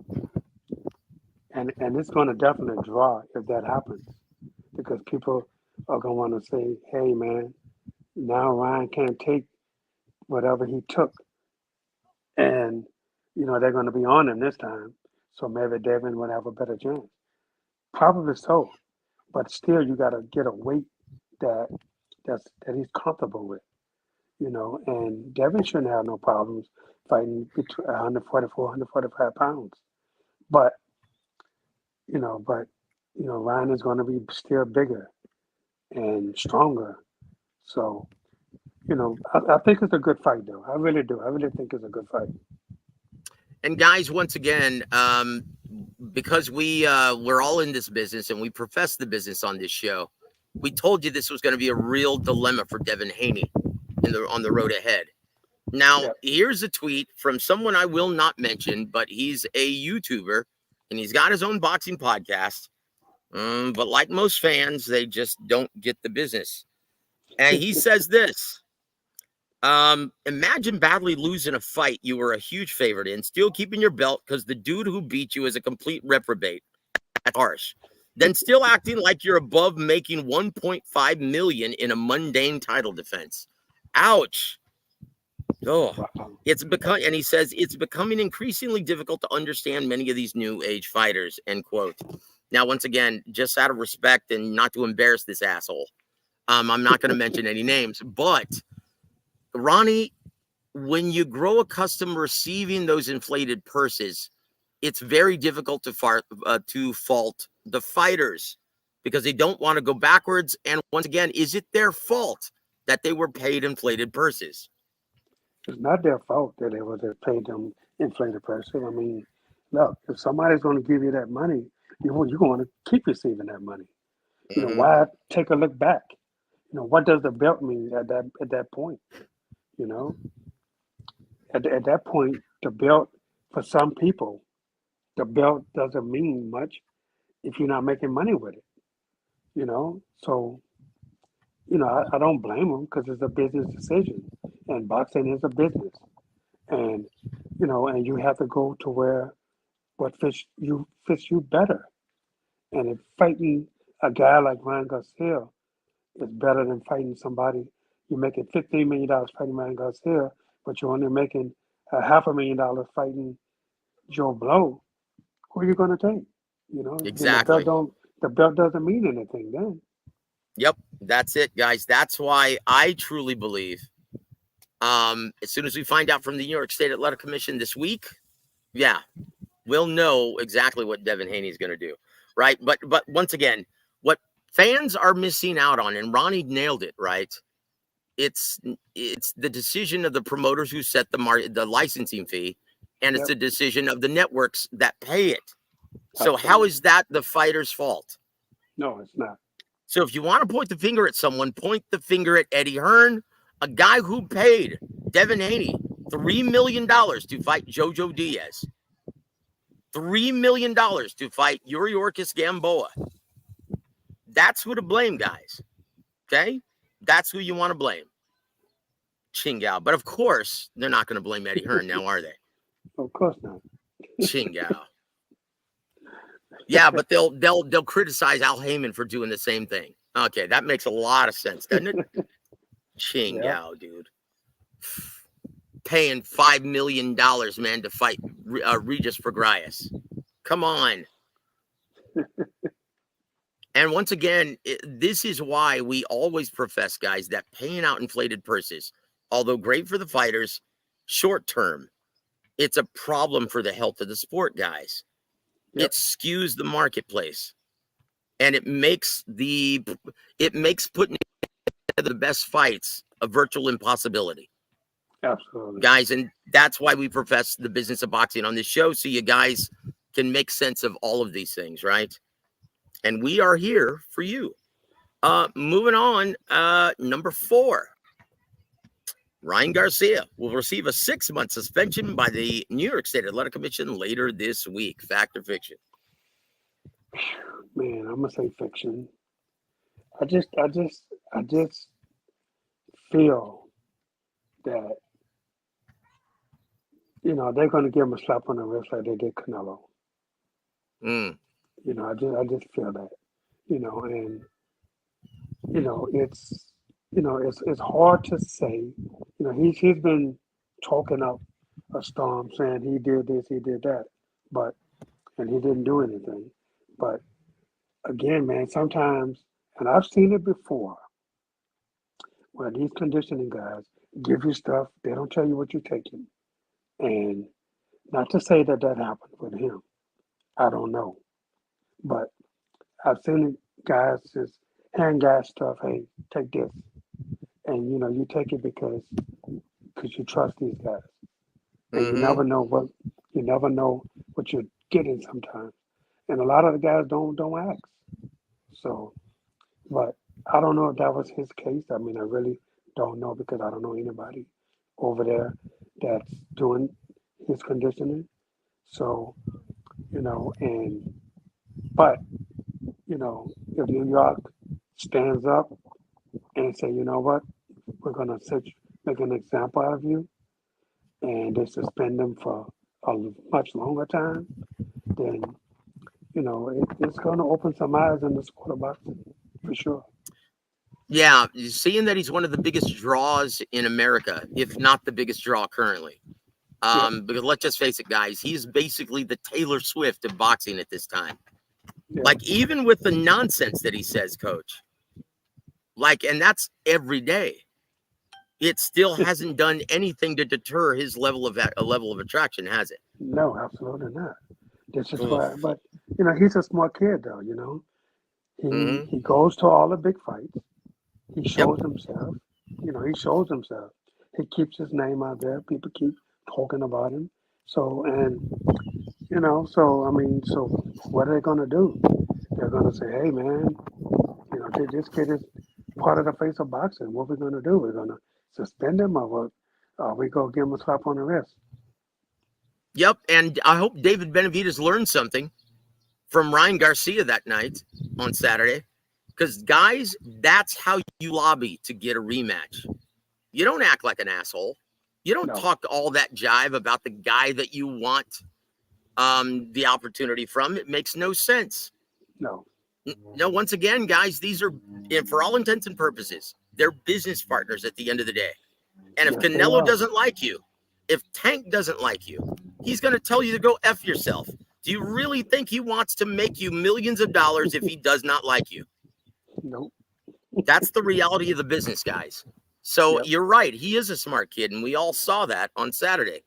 and it's gonna definitely draw if that happens. Because people are gonna want to say, hey man, now Ryan can't take whatever he took. And, you know, they're gonna be on him this time. So maybe Devin would have a better chance. Probably so. But still you gotta get a weight that he's comfortable with. You know, and Devin shouldn't have no problems fighting between 144, 145 pounds. But Ryan is going to be still bigger and stronger. So, you know, I think it's a good fight, though. I really do. I really think it's a good fight. And guys, once again, because we're all in this business and we profess the business on this show, we told you this was going to be a real dilemma for Devin Haney on the road ahead. Now, here's a tweet from someone I will not mention, but he's a YouTuber and he's got his own boxing podcast. But like most fans, they just don't get the business. And he says this. Imagine badly losing a fight you were a huge favorite in, still keeping your belt because the dude who beat you is a complete reprobate. That's harsh. Then still acting like you're above making $1.5 million in a mundane title defense. Ouch. Oh, and he says it's becoming increasingly difficult to understand many of these new age fighters, end quote. Now, once again, just out of respect and not to embarrass this asshole, I'm not going to mention any names, but Ronnie, when you grow accustomed receiving those inflated purses, it's very difficult to fault the fighters because they don't want to go backwards. And once again, is it their fault that they were paid inflated purses? It's not their fault that they was paid them inflated purses. I mean, look, if somebody's going to give you that money, you're going to keep receiving that money. You know, Mhm. why take a look back? You know, what does the belt mean at that point? You know, at that point, the belt for some people, the belt doesn't mean much if you're not making money with it. You know, so I don't blame them because it's a business decision, and boxing is a business, and and you have to go to where what fits you better. And if fighting a guy like Ryan Garcia is better than fighting somebody, you're making $15 million fighting Ryan Garcia, but you're only making $500,000 fighting Joe Blow. Who are you going to take? Then Exactly. the belt doesn't mean anything then. Yep, that's it, guys. That's why I truly believe. As soon as we find out from the New York State Athletic Commission this week, yeah, we'll know exactly what Devin Haney is going to do, right? But once again, what fans are missing out on, and Ronnie nailed it, right? It's the decision of the promoters who set the licensing fee, and it's Yep, the decision of the networks that pay it. So how absolutely. is that the fighter's fault? No, it's not. So if you want to point the finger at someone, point the finger at Eddie Hearn, a guy who paid Devin Haney $3 million to fight Jojo Diaz. $3 million to fight Yuriorkis Gamboa. That's who to blame, guys. Okay? That's who you want to blame. Chingao. But of course, they're not going to blame Eddie Hearn now, are they? Of course not. Chingao. Yeah, but they'll criticize Al Heyman for doing the same thing. Okay, that makes a lot of sense, doesn't it? Yeah. Chingao, dude. Paying $5 million, man, to fight Regis Prograis. Come on. And once again, this is why we always profess, guys, that paying out inflated purses, although great for the fighters, short term, it's a problem for the health of the sport, guys. Yep. It skews the marketplace, and it makes putting together the best fights a virtual impossibility. Absolutely. Guys, and that's why we profess the business of boxing on this show, so you guys can make sense of all of these things, right? And we are here for you. Moving on, number 4. Ryan Garcia will receive a 6-month suspension by the New York State Athletic Commission later this week. Fact or fiction? Man, I'm gonna say fiction. I just feel that they're gonna give him a slap on the wrist like they did Canelo. Mm. I just feel that. And it's hard to say. He's been talking up a storm saying he did this, he did that, but and he didn't do anything. But again, man, sometimes, and I've seen it before, where these conditioning guys give you stuff, they don't tell you what you're taking. And not to say that happened with him, I don't know. But I've seen guys just hand guys stuff, hey, take this. And you take it because you trust these guys. And you Mm-hmm. never know what you're getting sometimes. And a lot of the guys don't ask. So, but I don't know if that was his case. I mean, I really don't know because I don't know anybody over there that's doing his conditioning. So, and but if New York stands up and say, you know what, we're gonna make an example out of you, and they suspend them for a much longer time, then it's gonna open some eyes in the sport of boxing for sure. Yeah, seeing that he's one of the biggest draws in America, if not the biggest draw currently. Yep. Because let's just face it, guys, he's basically the Taylor Swift of boxing at this time. Yeah. Like, even with the nonsense that he says, coach, like, and that's every day, it still hasn't done anything to deter his level of attraction, has it? No, absolutely not. This is Oof. why, but he's a smart kid though. Mm-hmm. He goes to all the big fights. He Yep. shows himself. He shows himself. He keeps his name out there. People keep talking about him. So and so I mean, so what are they gonna do? They're gonna say, hey man, this kid is part of the face of boxing. What are we gonna do? We're gonna suspend him, or what? Are we gonna give him a slap on the wrist? Yep. And I hope David Benavidez learned something from Ryan Garcia that night on Saturday. Because, guys, that's how you lobby to get a rematch. You don't act like an asshole. You don't No, talk all that jive about the guy that you want the opportunity from. It makes no sense. no, No, once again, guys, these are, for all intents and purposes, they're business partners at the end of the day. And if yes they Canelo are. doesn't like you, if Tank doesn't like you, he's going to tell you to go F yourself. Do you really think he wants to make you millions of dollars if he does not like you? Nope. That's the reality of the business, guys. So Yep. you're right. He is a smart kid, and we all saw that on Saturday,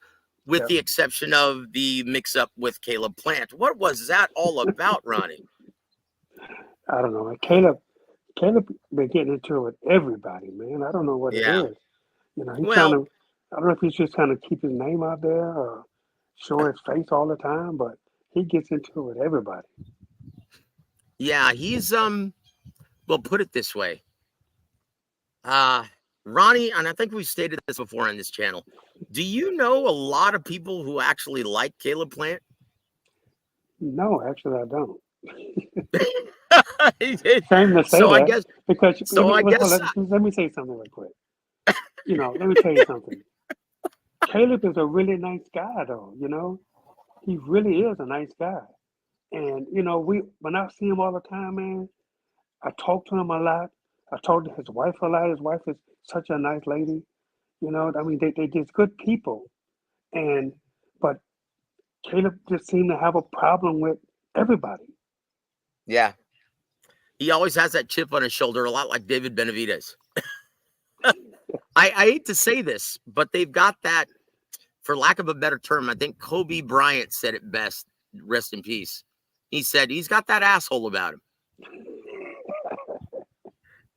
with Yep. the exception of the mix-up with Caleb Plant. What was that all about, Ronnie? I don't know. Caleb been getting into it with everybody, man. I don't know what it Yeah. is. He's trying Well, to. I don't know if he's just trying to keep his name out there or show his face all the time, but he gets into it with everybody. yeah, he's well, put it this way. Ronnie, and I think we've stated this before on this channel. Do you know a lot of people who actually like Caleb Plant? No, actually, I don't. Shame to say so I that guess because so I guess let me say something real quick. Let me tell you something. Caleb is a really nice guy, though. He really is a nice guy. And when I see him all the time, man, I talk to him a lot. I talk to his wife a lot. His wife is such a nice lady. I mean, they just good people. And but Caleb just seemed to have a problem with everybody. yeah. He always has that chip on his shoulder, a lot like David Benavidez. I hate to say this, but they've got that, for lack of a better term. I think Kobe Bryant said it best. Rest in peace. He said he's got that asshole about him.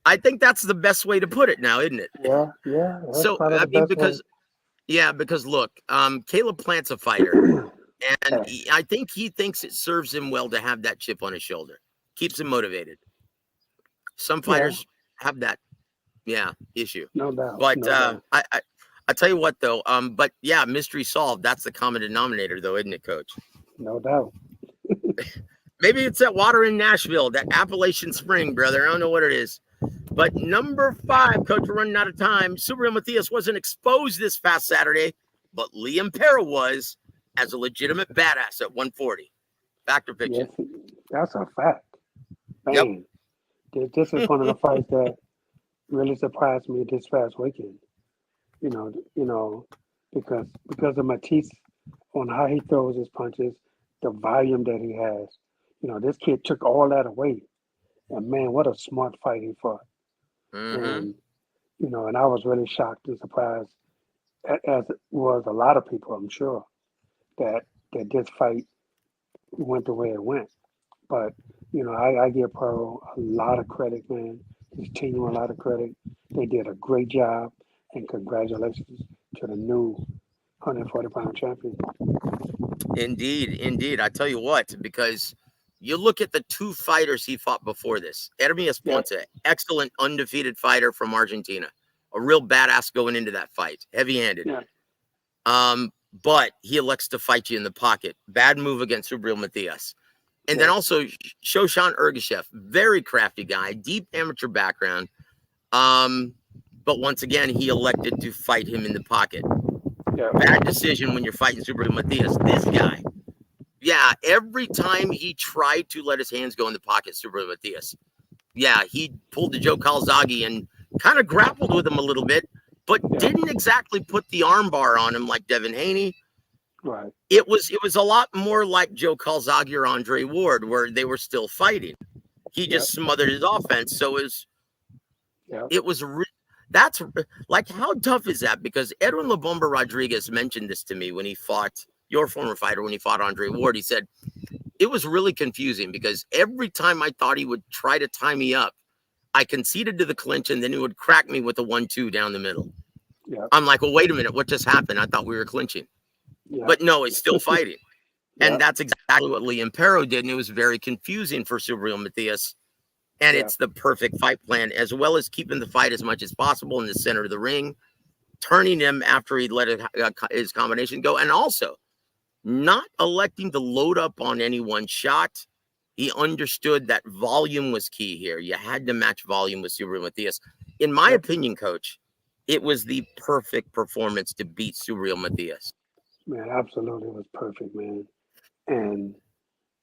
I think that's the best way to put it now, isn't it? Yeah, that's So, probably I the mean, best way. because look, Caleb Plant's a fighter, and Yeah, I think he thinks it serves him well to have that chip on his shoulder. Keeps him motivated. Some yeah, fighters have that, issue. no doubt, But no doubt, I tell you what, though, but yeah, mystery solved. That's the common denominator, though, isn't it, Coach? no doubt. Maybe it's that water in Nashville, that Appalachian Spring, brother. I don't know what it is. But number 5, Coach, we're running out of time. Subriel Matias wasn't exposed this past Saturday, but Liam Para was, as a legitimate badass at 140. Fact or fiction? Yes, that's a fact. Yep. Man, this is one of the fights that really surprised me this past weekend. Because of Matisse on how he throws his punches, the volume that he has. This kid took all that away. And man, what a smart fight he fought. Mm-hmm. And I was really shocked and surprised, as it was a lot of people, I'm sure, that this fight went the way it went. But I give Pearl a lot of credit, man. His team a lot of credit. They did a great job, and congratulations to the new 140-pound champion. Indeed. I tell you what, because you look at the 2 fighters he fought before this. Hermes Yeah, Ponce, excellent undefeated fighter from Argentina. A real badass going into that fight. Heavy-handed. yeah, But he elects to fight you in the pocket. Bad move against Subriel Matias. And yeah, then also Shoshan Ergashev, very crafty guy, deep amateur background. But once again, he elected to fight him in the pocket. yeah, Bad decision when you're fighting Subriel Matias. This guy, every time he tried to let his hands go in the pocket, Subriel Matias, he pulled the Joe Calzaghe and kind of grappled with him a little bit, but yeah, didn't exactly put the arm bar on him like Devin Haney. Right. It was a lot more like Joe Calzaghe or Andre Ward, where they were still fighting. He Yep. just smothered his offense. So Yep. it was that's like, how tough is that? Because Edwin Labomba Rodriguez mentioned this to me when he fought your former fighter, when he fought Andre Ward. He said it was really confusing because every time I thought he would try to tie me up, I conceded to the clinch, and then he would crack me with a 1-2 down the middle. Yep. I'm like, well, wait a minute, what just happened? I thought we were clinching. Yep. But no, he's still fighting. And Yep. that's exactly what Liam Perro did. And it was very confusing for Subriel Matias. And Yep. it's the perfect fight plan, as well as keeping the fight as much as possible in the center of the ring, turning him after he let his combination go, and also not electing to load up on any one shot. He understood that volume was key here. You had to match volume with Subriel Matias. In my Yep. opinion, Coach, it was the perfect performance to beat Subriel Matias. Man, absolutely, it was perfect, man. And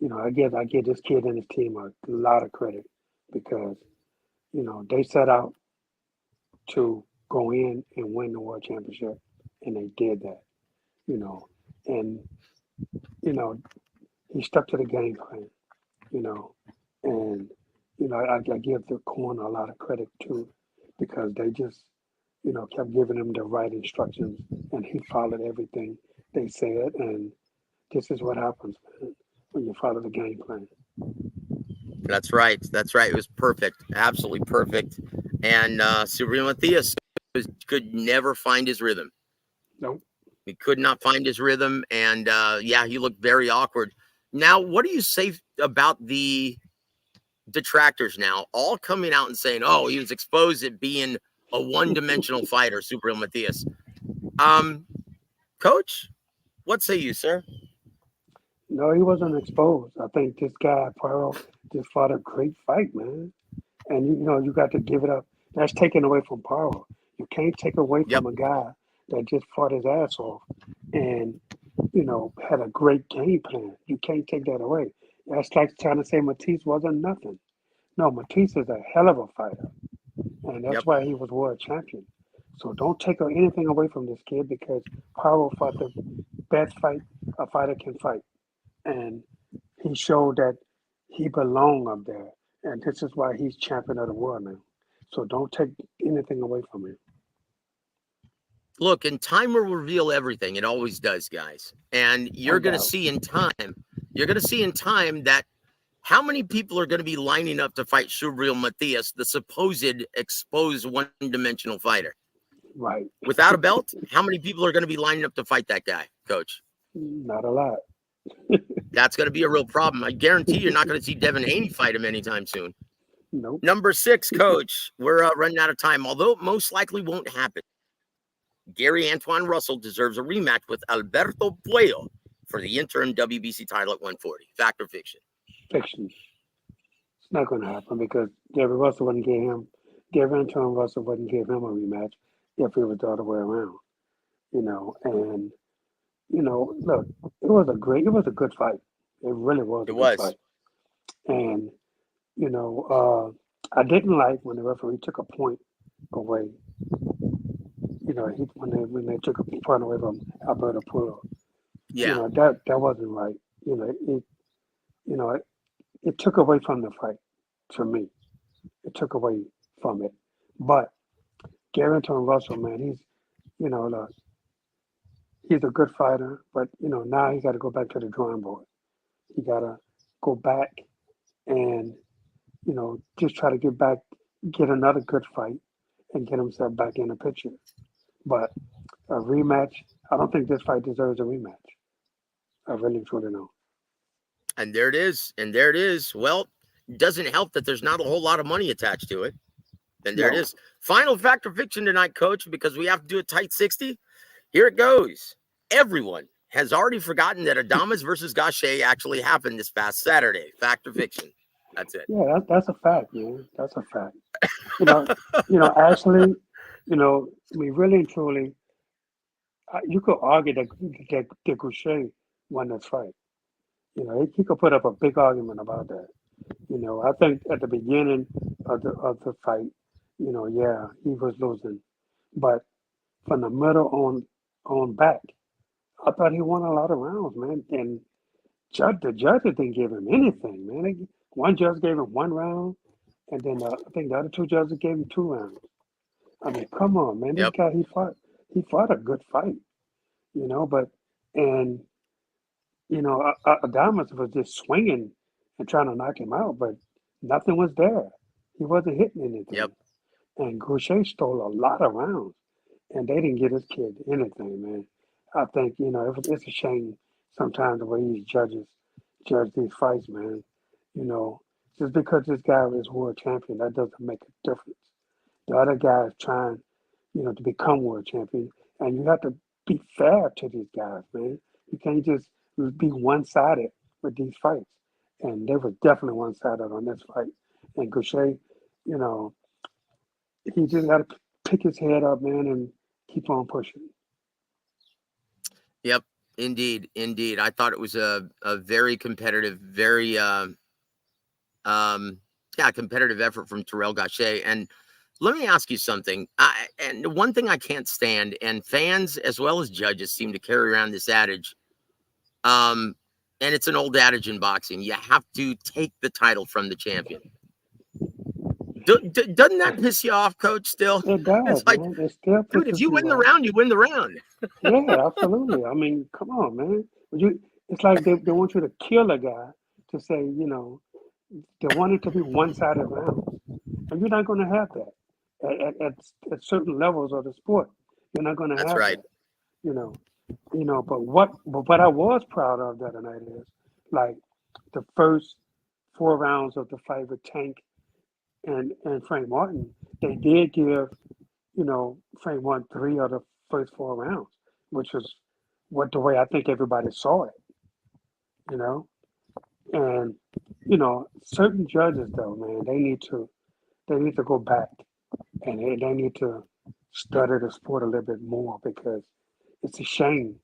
I give this kid and his team a lot of credit because they set out to go in and win the world championship, and they did that. You know, and he stuck to the game plan. You know, and I give the corner a lot of credit too because they just kept giving him the right instructions, and he followed everything they said, and this is what happens, man, when you follow the game plan. That's right. That's right. It was perfect. Absolutely perfect. And Subriel Matias could never find his rhythm. Nope. He could not find his rhythm. And yeah, he looked very awkward. Now, what do you say about the detractors now all coming out and saying, oh, he was exposed at being a one-dimensional fighter, Subriel Matias? Coach, what say you, sir? No, he wasn't exposed. I think this guy Poirot just fought a great fight, man. And you got to give it up. That's taken away from Poirot. You can't take away Yep. from a guy that just fought his ass off and had a great game plan. You can't take that away. That's like trying to say Matisse wasn't nothing. No, Matisse is a hell of a fighter, and that's Yep. why he was world champion. So don't take anything away from this kid because Poirot fought the best fight a fighter can fight, and he showed that he belonged up there, and this is why he's champion of the world now. So don't take anything away from him. Look, and time will reveal everything. It always does, guys. And you're No going to doubt. see in time, that how many people are going to be lining up to fight Subriel Matias, the supposed exposed one-dimensional fighter. Right. Without a belt, how many people are going to be lining up to fight that guy, Coach? Not a lot. That's going to be a real problem. I guarantee you're not going to see Devin Haney fight him anytime soon. Nope. Number 6, Coach. We're running out of time, although it most likely won't happen. Gary Antoine Russell deserves a rematch with Alberto Puello for the interim WBC title at 140. Fact or fiction? Fiction. It's not going to happen because Gary Antoine Russell wouldn't give him a rematch if it was the other way around. And look, it was a good fight. It really was a good fight. And I didn't like when the referee took a point away. When they took a point away from Alberto Puello. Yeah. That wasn't right. It took away from the fight to me. It took away from it. But Gary Antoine Russell, man, look, he's a good fighter, but now he got to go back to the drawing board. He got to go back and just try to get another good fight, and get himself back in the picture. But a rematch, I don't think this fight deserves a rematch. I really truly don't. And there it is. Well, it doesn't help that there's not a whole lot of money attached to it. And there it is. Final fact or fiction tonight, Coach, because we have to do a tight 60. Here it goes. Everyone has already forgotten that Adames versus Gaucher actually happened this past Saturday. Fact or fiction? That's it. Yeah, that's a fact, man. That's a fact. Actually, really and truly, you could argue that Gaucher won this fight. He could put up a big argument about that. I think at the beginning of the fight, he was losing, but from the middle on back, I thought he won a lot of rounds, man. And the judges didn't give him anything, man. One judge gave him 1 round, and then I think the other 2 judges gave him 2 rounds. I mean, come on, man. This Yep. guy, he fought a good fight, but and Adamas was just swinging and trying to knock him out, but nothing was there. He wasn't hitting anything. Yep. And Goucher stole a lot of rounds, and they didn't get his kid anything, man. I think it's a shame sometimes the way these judges judge these fights, man. Just because this guy is world champion, that doesn't make a difference. The other guy is trying, to become world champion, and you have to be fair to these guys, man. You can't just be one-sided with these fights. And they were definitely one-sided on this fight. And Goucher, he just got to pick his head up, man, and keep on pushing. Yep. Indeed. I thought it was a very competitive, very competitive effort from Terrell Gaucher. And let me ask you something. And one thing I can't stand, and fans as well as judges seem to carry around this adage, and it's an old adage in boxing: you have to take the title from the champion. Doesn't that piss you off, Coach? Still, it does. It's like, man. It still dude, if pisses you me win the off. round, you win the round. Yeah, absolutely. I mean, come on, man. It's like they want you to kill a guy to say, they want it to be one-sided rounds, and you're not going to have that at certain levels of the sport. You're not going to have That's right. that. But what I was proud of that night is like the first 4 rounds of the fight with Tank and Frank Martin. They did give Frank Martin 3 of the first 4 rounds, which was the way I think everybody saw it. And certain judges though, man, they need to go back and they need to study the sport a little bit more, because it's a shame,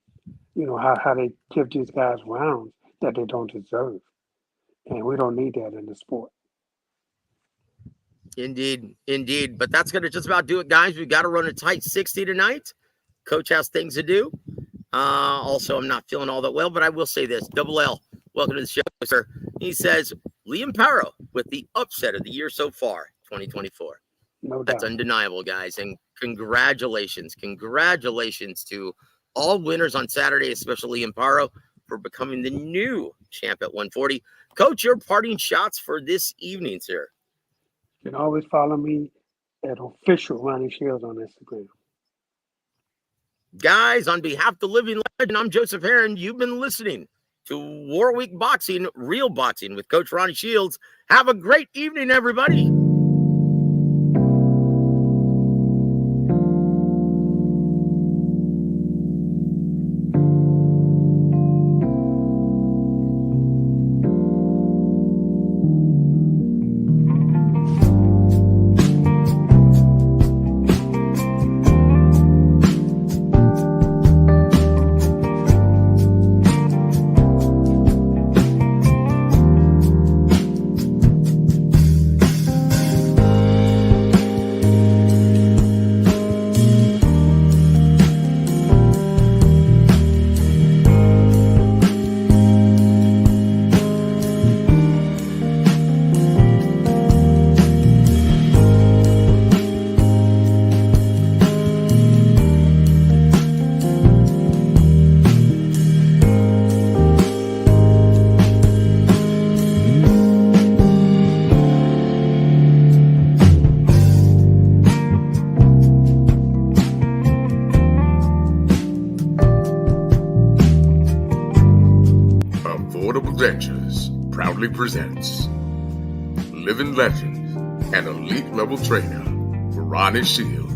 how they give these guys rounds that they don't deserve. And we don't need that in the sport. Indeed. But that's going to just about do it, guys. We've got to run a tight 60 tonight. Coach has things to do. Also, I'm not feeling all that well, but I will say this. W.A.W, welcome to the show, sir. He says, Liam Paro with the upset of the year so far, 2024. No doubt. That's undeniable, guys. And congratulations to all winners on Saturday, especially Liam Paro, for becoming the new champ at 140. Coach, your parting shots for this evening, sir. You can always follow me at official Ronnie Shields on Instagram. Guys, on behalf of the living legend, I'm Joseph Heron. You've been listening to War Week Boxing, Real Boxing with Coach Ronnie Shields. Have a great evening, everybody. Ventures proudly presents living legend and elite level trainer Ronnie Shields.